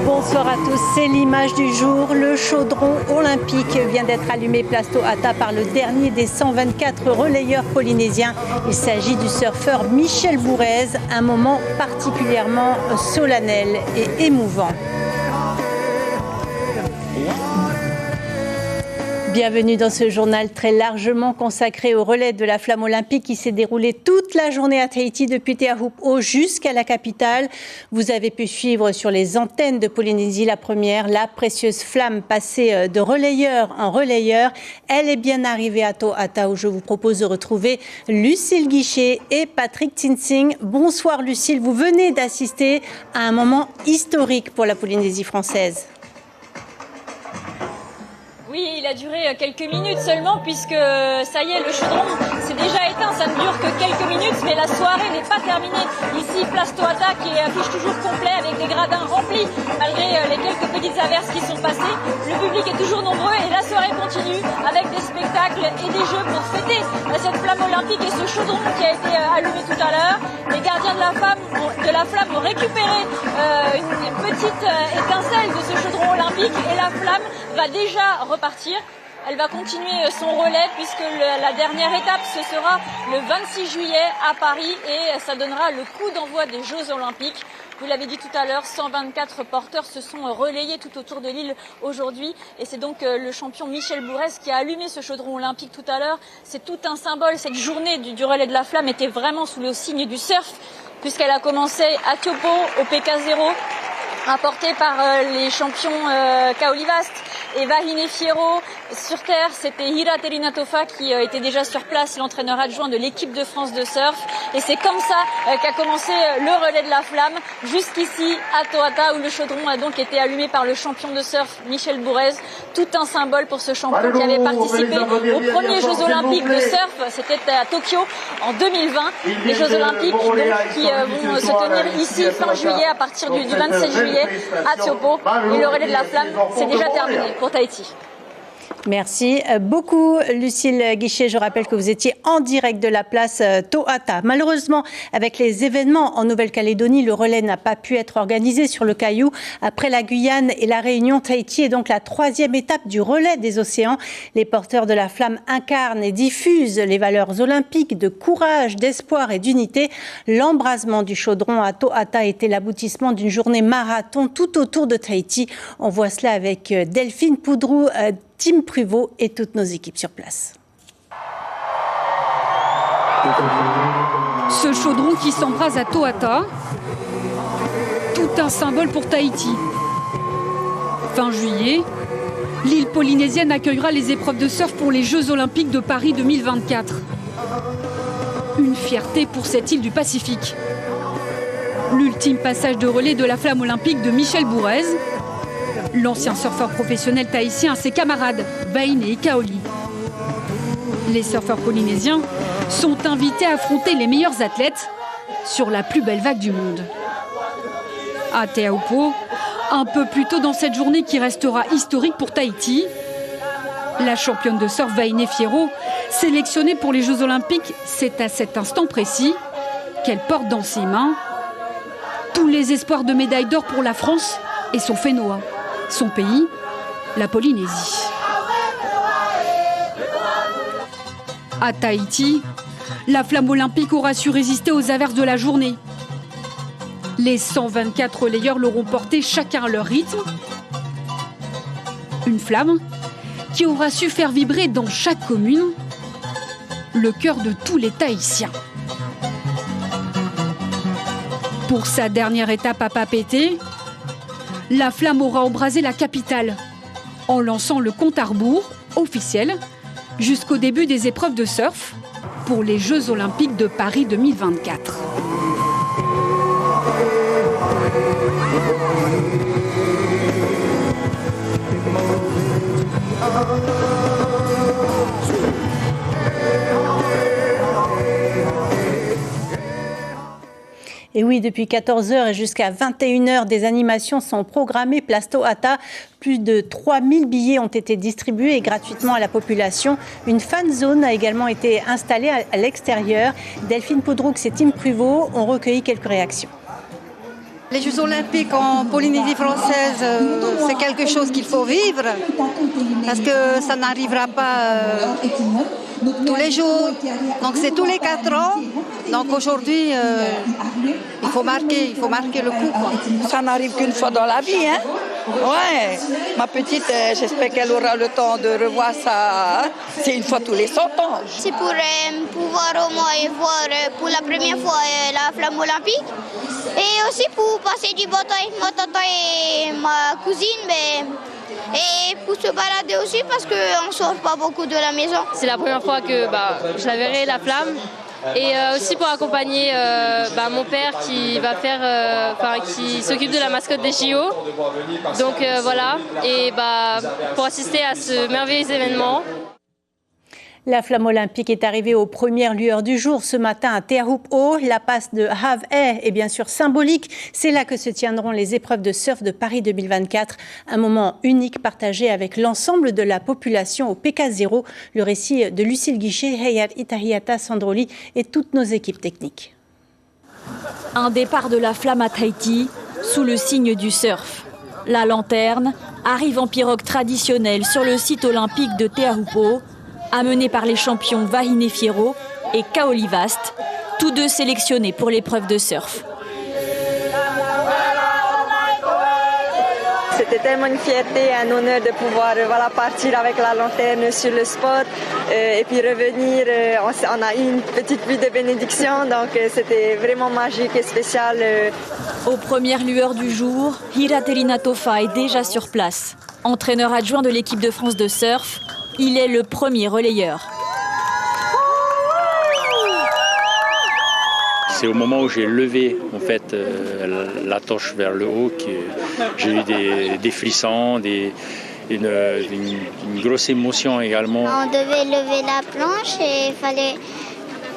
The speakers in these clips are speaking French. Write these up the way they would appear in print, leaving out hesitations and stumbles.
Bonsoir à tous, c'est l'image du jour. Le chaudron olympique vient d'être allumé place Tohata par le dernier des 124 relayeurs polynésiens. Il s'agit du surfeur Michel Bourez, un moment particulièrement solennel et émouvant. Bienvenue dans ce journal très largement consacré au relais de la flamme olympique qui s'est déroulé toute la journée à Tahiti depuis Te Ahupu'o jusqu'à la capitale. Vous avez pu suivre sur les antennes de Polynésie la première, la précieuse flamme passée de relayeur en relayeur. Elle est bien arrivée à Tohata où je vous propose de retrouver Lucille Guichet et Patrick Tinsing. Bonsoir Lucille, vous venez d'assister à un moment historique pour la Polynésie française. Oui, il a duré quelques minutes seulement puisque ça y est, le chaudron s'est déjà éteint. Ça ne dure que quelques minutes, mais la soirée n'est pas terminée. Ici, place Tohata qui affiche toujours complet avec des gradins remplis malgré les quelques petites averses qui sont passées. Le public est toujours nombreux et la soirée continue avec des spectacles et des jeux pour fêter cette flamme olympique et ce chaudron qui a été allumé tout à l'heure. Les gardiens de la flamme ont récupéré une petite étincelle de ce chaudron olympique et la flamme va déjà repartir. Elle va continuer son relais puisque la dernière étape ce sera le 26 juillet à Paris et ça donnera le coup d'envoi des Jeux Olympiques. Vous l'avez dit tout à l'heure, 124 porteurs se sont relayés tout autour de l'île aujourd'hui et c'est donc le champion Michel Bourez qui a allumé ce chaudron olympique tout à l'heure. C'est tout un symbole. Cette journée du relais de la flamme était vraiment sous le signe du surf puisqu'elle a commencé à Tiopo au PK0 apporté par les champions Kaolivast et Vahine Fierro. Sur terre, c'était Hira Terinatofa qui était déjà sur place, l'entraîneur adjoint de l'équipe de France de surf. Et c'est comme ça qu'a commencé le relais de la flamme, jusqu'ici à Tohata, où le chaudron a donc été allumé par le champion de surf Michel Bourez. Tout un symbole pour ce champion qui avait participé aux premiers Jeux Olympiques de surf. C'était à Tokyo en 2020. Les Jeux Olympiques donc, qui vont se tenir ici fin juillet à partir du 27 juillet à Tiopo. Et le relais de la flamme, c'est déjà terminé pour Tahiti. Merci beaucoup Lucille Guichet. Je rappelle que vous étiez en direct de la place Tohata. Malheureusement, avec les événements en Nouvelle-Calédonie, le relais n'a pas pu être organisé sur le Caillou. Après la Guyane et la Réunion, Tahiti est donc la troisième étape du relais des océans. Les porteurs de la flamme incarnent et diffusent les valeurs olympiques de courage, d'espoir et d'unité. L'embrasement du chaudron à Tohata était l'aboutissement d'une journée marathon tout autour de Tahiti. On voit cela avec Delphine Poudrou, Tim Pruvot et toutes nos équipes sur place. Ce chaudron qui s'embrase à Tohata, tout un symbole pour Tahiti. Fin juillet, l'île polynésienne accueillera les épreuves de surf pour les Jeux Olympiques de Paris 2024. Une fierté pour cette île du Pacifique. L'ultime passage de relais de la flamme olympique de Michel Bourez, l'ancien surfeur professionnel tahitien à ses camarades, Vahine et Kaoli. Les surfeurs polynésiens sont invités à affronter les meilleurs athlètes sur la plus belle vague du monde. À Te Ahupu'o, un peu plus tôt dans cette journée qui restera historique pour Tahiti, la championne de surf Vahine Fierro, sélectionnée pour les Jeux Olympiques, c'est à cet instant précis qu'elle porte dans ses mains tous les espoirs de médaille d'or pour la France et son Fénoa. Son pays, la Polynésie. À Tahiti, la flamme olympique aura su résister aux averses de la journée. Les 124 relayeurs l'auront portée chacun à leur rythme. Une flamme qui aura su faire vibrer dans chaque commune le cœur de tous les Tahitiens. Pour sa dernière étape à Papeete, la flamme aura embrasé la capitale en lançant le compte à rebours officiel jusqu'au début des épreuves de surf pour les Jeux Olympiques de Paris 2024. Et oui, depuis 14h et jusqu'à 21h, des animations sont programmées place Tohata. Plus de 3000 billets ont été distribués gratuitement à la population. Une fan zone a également été installée à l'extérieur. Delphine Poudroux et Tim Pruvot ont recueilli quelques réactions. Les Jeux Olympiques en Polynésie française, c'est quelque chose qu'il faut vivre parce que ça n'arrivera pas tous les jours. Donc c'est tous les 4 ans. Donc aujourd'hui, il faut marquer le coup, quoi. Ça n'arrive qu'une fois dans la vie, hein. Ouais, ma petite, j'espère qu'elle aura le temps de revoir ça. C'est une fois tous les 100 ans. C'est pour pouvoir au moins voir pour la première fois la flamme olympique. Et aussi pour passer du beau temps avec ma tata et ma cousine. Et pour se balader aussi parce qu'on ne sort pas beaucoup de la maison. C'est la première fois que je la verrai, la flamme. Et aussi pour accompagner mon père qui va faire, qui s'occupe de la mascotte des JO. Donc voilà, et pour assister à ce merveilleux événement. La flamme olympique est arrivée aux premières lueurs du jour ce matin à Te Ahupu'o. La passe de Hawaii est bien sûr symbolique. C'est là que se tiendront les épreuves de surf de Paris 2024. Un moment unique partagé avec l'ensemble de la population au PK0. Le récit de Lucille Guichet, Heyar Itahiata Sandroli et toutes nos équipes techniques. Un départ de la flamme à Tahiti sous le signe du surf. La lanterne arrive en pirogue traditionnelle sur le site olympique de Te Ahupu'o, amené par les champions Vahine Fierro et Kaoli Vast, tous deux sélectionnés pour l'épreuve de surf. C'était tellement une fierté, un honneur de pouvoir partir avec la lanterne sur le spot et puis revenir. On a eu une petite pluie de bénédiction, donc c'était vraiment magique et spécial. Aux premières lueurs du jour, Hiraterina Tofa est déjà sur place. Entraîneur adjoint de l'équipe de France de surf, il est le premier relayeur. C'est au moment où j'ai levé en fait, la torche vers le haut que j'ai eu des frissons, une grosse émotion également. On devait lever la planche et il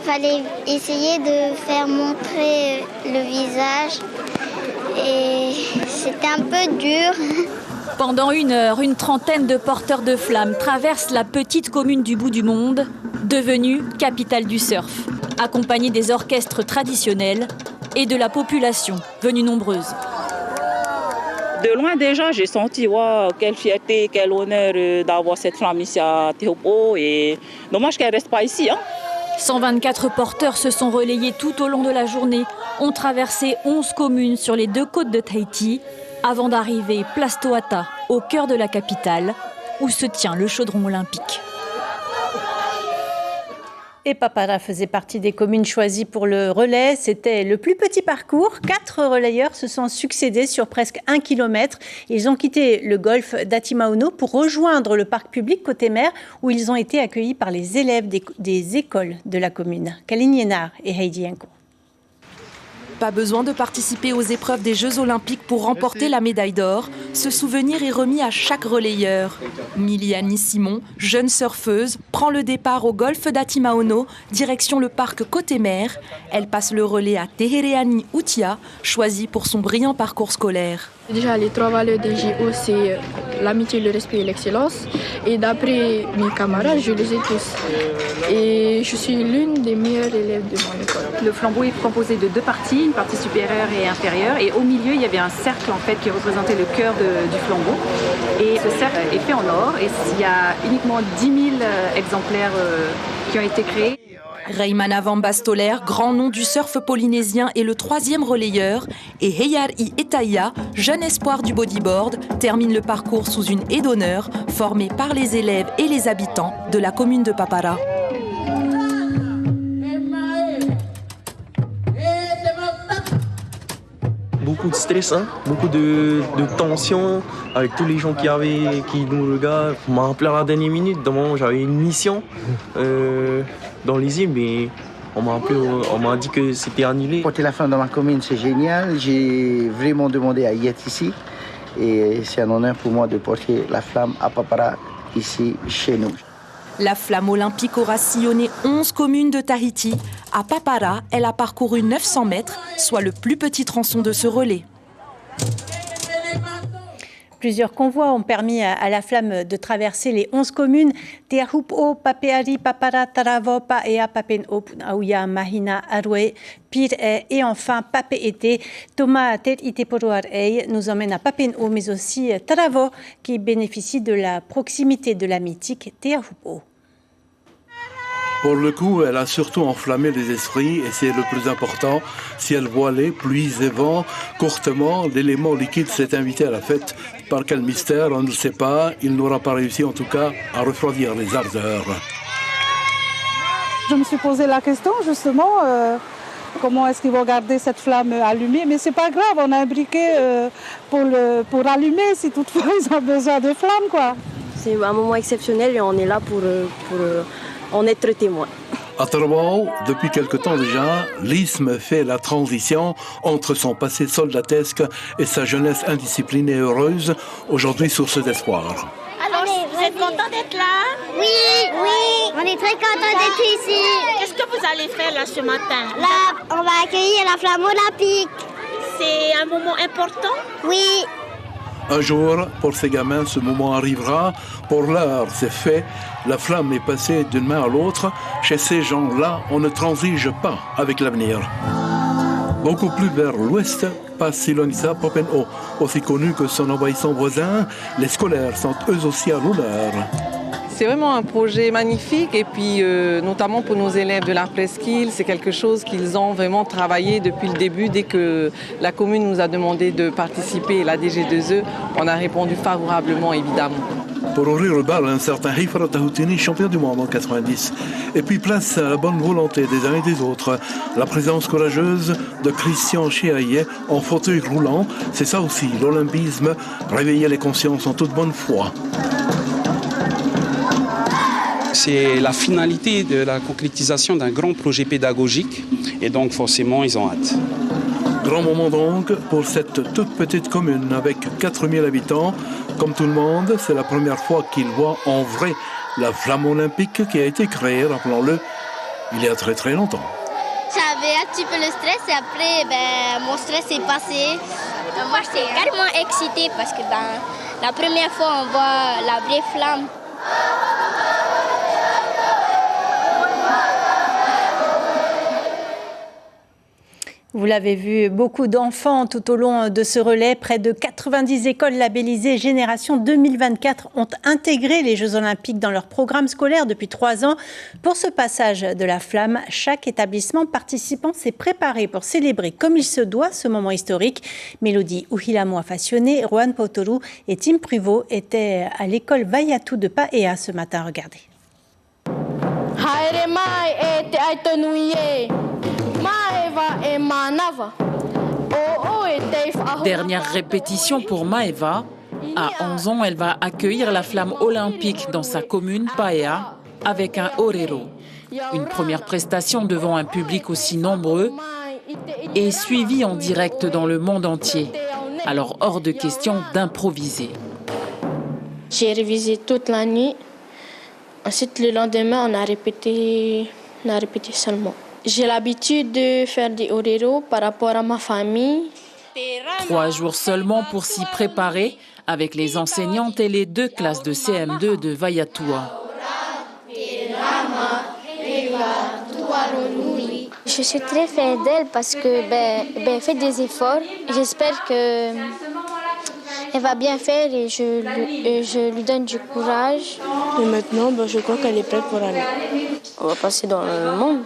fallait essayer de faire montrer le visage. Et c'était un peu dur. Pendant 1 heure, une trentaine de porteurs de flammes traversent la petite commune du bout du monde, devenue capitale du surf, accompagnée des orchestres traditionnels et de la population, venue nombreuse. De loin déjà, j'ai senti quelle fierté, quel honneur d'avoir cette flamme ici à Te Ahupu'o. Et dommage qu'elle ne reste pas ici. 124 porteurs se sont relayés tout au long de la journée, ont traversé 11 communes sur les 2 côtes de Tahiti, avant d'arriver place Tohata, au cœur de la capitale, où se tient le chaudron olympique. Et Papara faisait partie des communes choisies pour le relais. C'était le plus petit parcours. 4 relayeurs se sont succédés sur presque 1 kilomètre. Ils ont quitté le golfe d'Atimaono pour rejoindre le parc public côté mer, où ils ont été accueillis par les élèves des écoles de la commune. Kaline Yenard et Heidi Enko. Pas besoin de participer aux épreuves des Jeux Olympiques pour remporter la médaille d'or. Ce souvenir est remis à chaque relayeur. Miliani Simon, jeune surfeuse, prend le départ au golfe d'Atimaono, direction le parc côté mer. Elle passe le relais à Tehereani Utia, choisie pour son brillant parcours scolaire. Déjà, les 3 valeurs des JO, c'est l'amitié, le respect et l'excellence. Et d'après mes camarades, je les ai tous. Et je suis l'une des meilleures élèves de mon école. Le flambeau est composé de 2 parties, une partie supérieure et inférieure. Et au milieu, il y avait un cercle en fait, qui représentait le cœur du flambeau. Et ce cercle est fait en or. Et il y a uniquement 10 000 exemplaires qui ont été créés. Reymana Vambastoler, grand nom du surf polynésien, est le 3e relayeur. Et Heyar Itahiata, jeune espoir du bodyboard, termine le parcours sous une haie d'honneur formée par les élèves et les habitants de la commune de Papara. Beaucoup de stress, beaucoup de tension avec tous les gens qui nous regardent. On m'a appelé à la dernière minute, j'avais une mission dans les îles, mais on m'a dit que c'était annulé. Porter la flamme dans ma commune, c'est génial. J'ai vraiment demandé à y être ici. Et c'est un honneur pour moi de porter la flamme à Papara, ici, chez nous. La flamme olympique aura sillonné 11 communes de Tahiti, À Papara, elle a parcouru 900 mètres, soit le plus petit tronçon de ce relais. Plusieurs convois ont permis à la flamme de traverser les 11 communes. Teahupo, Papeari, Papara, Taravo, Paea, Papen'o, Punaouia, Mahina, Aroe, Pire et enfin Papeete. Thomas Ter-Iteporuarei nous emmène à Papen'o, mais aussi Taravo, qui bénéficie de la proximité de la mythique Teahupo. Pour le coup, elle a surtout enflammé les esprits et c'est le plus important. Ciel voilé, pluies et vents, courtement, l'élément liquide s'est invité à la fête. Par quel mystère, on ne le sait pas. Il n'aura pas réussi en tout cas à refroidir les ardeurs. Je me suis posé la question justement, comment est-ce qu'ils vont garder cette flamme allumée. Mais c'est pas grave, on a un briquet pour allumer si toutefois ils ont besoin de flammes, quoi. C'est un moment exceptionnel et on est là pour en être témoin. À Tarawao, depuis quelque temps déjà, l'isthme fait la transition entre son passé soldatesque et sa jeunesse indisciplinée et heureuse, aujourd'hui source d'espoir. Alors, vous êtes content d'être là? Oui, oui, on est très content d'être ici. Qu'est-ce que vous allez faire là ce matin? Là, on va accueillir la flamme olympique. C'est un moment important? Oui. Un jour, pour ces gamins, ce moment arrivera. Pour l'heure, c'est fait. La flamme est passée d'une main à l'autre. Chez ces gens-là, on ne transige pas avec l'avenir. Beaucoup plus vers l'ouest, passe Silonisa Papen'o, aussi connu que son envahissant voisin. Les scolaires sont eux aussi à l'honneur. C'est vraiment un projet magnifique et puis notamment pour nos élèves de la presqu'île, c'est quelque chose qu'ils ont vraiment travaillé depuis le début. Dès que la commune nous a demandé de participer, la DG2E, on a répondu favorablement évidemment. Pour ouvrir le bal, un certain Hifra Tahoutini, champion du monde en 90. Et puis place à la bonne volonté des uns et des autres. La présence courageuse de Christian Chiaillet en fauteuil roulant, c'est ça aussi l'olympisme, réveiller les consciences en toute bonne foi. C'est la finalité de la concrétisation d'un grand projet pédagogique et donc forcément ils ont hâte. Grand moment donc pour cette toute petite commune avec 4000 habitants. Comme tout le monde, c'est la première fois qu'ils voient en vrai la flamme olympique qui a été créée, rappelons-le, il y a très très longtemps. J'avais un petit peu le stress et après mon stress est passé. Moi j'étais carrément excitée parce que la première fois on voit la vraie flamme. Vous l'avez vu, beaucoup d'enfants tout au long de ce relais. Près de 90 écoles labellisées Génération 2024 ont intégré les Jeux Olympiques dans leur programme scolaire depuis 3 ans. Pour ce passage de la flamme, chaque établissement participant s'est préparé pour célébrer comme il se doit ce moment historique. Mélodie Uhilamo a façonné, Rohan Pautoru et Tim Pruvot étaient à l'école Vaiatu de Paea ce matin. Regardez. Dernière répétition pour Maeva. À 11 ans, elle va accueillir la flamme olympique dans sa commune Paea avec un orero. Une première prestation devant un public aussi nombreux et suivie en direct dans le monde entier. Alors hors de question d'improviser. J'ai révisé toute la nuit. Ensuite, le lendemain, on a répété seulement. J'ai l'habitude de faire des oreros par rapport à ma famille. 3 jours seulement pour s'y préparer avec les enseignantes et les 2 classes de CM2 de Vaiatua. Je suis très fière d'elle parce que elle fait des efforts. J'espère que elle va bien faire et je lui donne du courage. Et maintenant, je crois qu'elle est prête pour aller. On va passer dans le monde.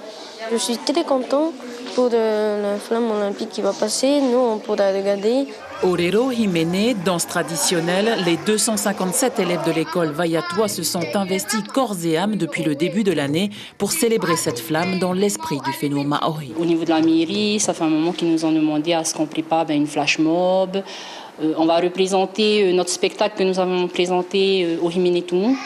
Je suis très content pour la flamme olympique qui va passer. Nous, on pourra regarder. Orero, Himene, danse traditionnelle, les 257 élèves de l'école Vaiatua se sont investis corps et âme depuis le début de l'année pour célébrer cette flamme dans l'esprit du phénomène Maori. Au niveau de la mairie, ça fait un moment qu'ils nous ont demandé à ce qu'on prépare une flash mob. On va représenter notre spectacle que nous avons présenté au Himene Tumu.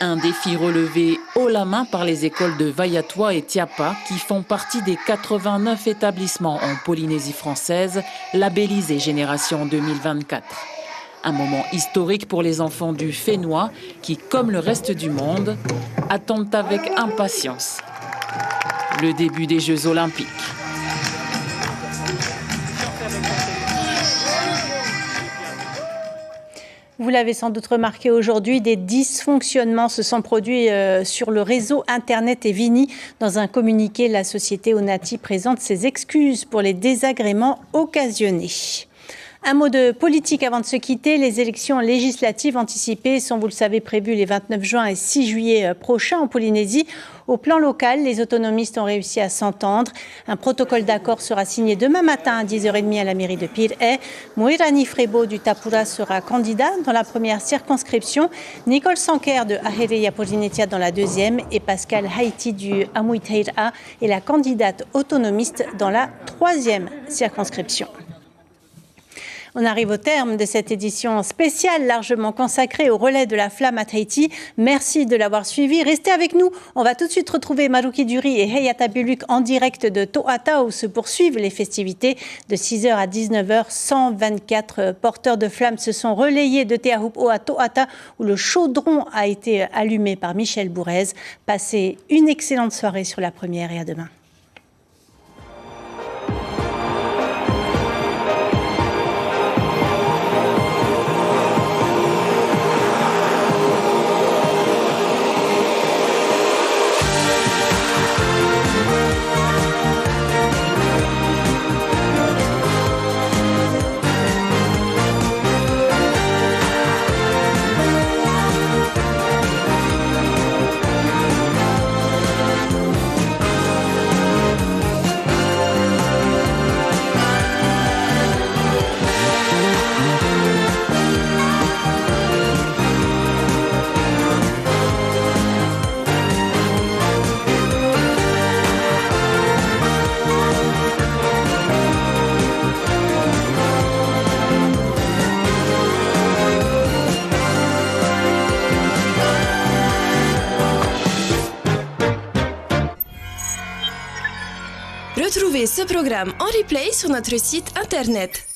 Un défi relevé haut la main par les écoles de Vaiatua et Tiapa qui font partie des 89 établissements en Polynésie française labellisés Génération 2024. Un moment historique pour les enfants du Fénois qui, comme le reste du monde, attendent avec impatience le début des Jeux olympiques. Vous l'avez sans doute remarqué aujourd'hui, des dysfonctionnements se sont produits sur le réseau Internet et Vini. Dans un communiqué, la société Onati présente ses excuses pour les désagréments occasionnés. Un mot de politique avant de se quitter. Les élections législatives anticipées sont, vous le savez, prévues les 29 juin et 6 juillet prochains en Polynésie. Au plan local, les autonomistes ont réussi à s'entendre. Un protocole d'accord sera signé demain matin à 10h30 à la mairie de Pir'e. Moirani Frebo du Tapura sera candidat dans la première circonscription. Nicole Sanker de Ahereia Polynesia dans la deuxième. Et Pascal Haïti du Amuiteira est la candidate autonomiste dans la troisième circonscription. On arrive au terme de cette édition spéciale largement consacrée au relais de la flamme à Tahiti. Merci de l'avoir suivi. Restez avec nous. On va tout de suite retrouver Maruki Duri et Heiata Buluk en direct de To'ata où se poursuivent les festivités de 6h à 19h. 124 porteurs de flammes se sont relayés de Teahupo'o à To'ata où le chaudron a été allumé par Michel Bourrez. Passez une excellente soirée sur la première et à demain. Retrouvez ce programme en replay sur notre site internet.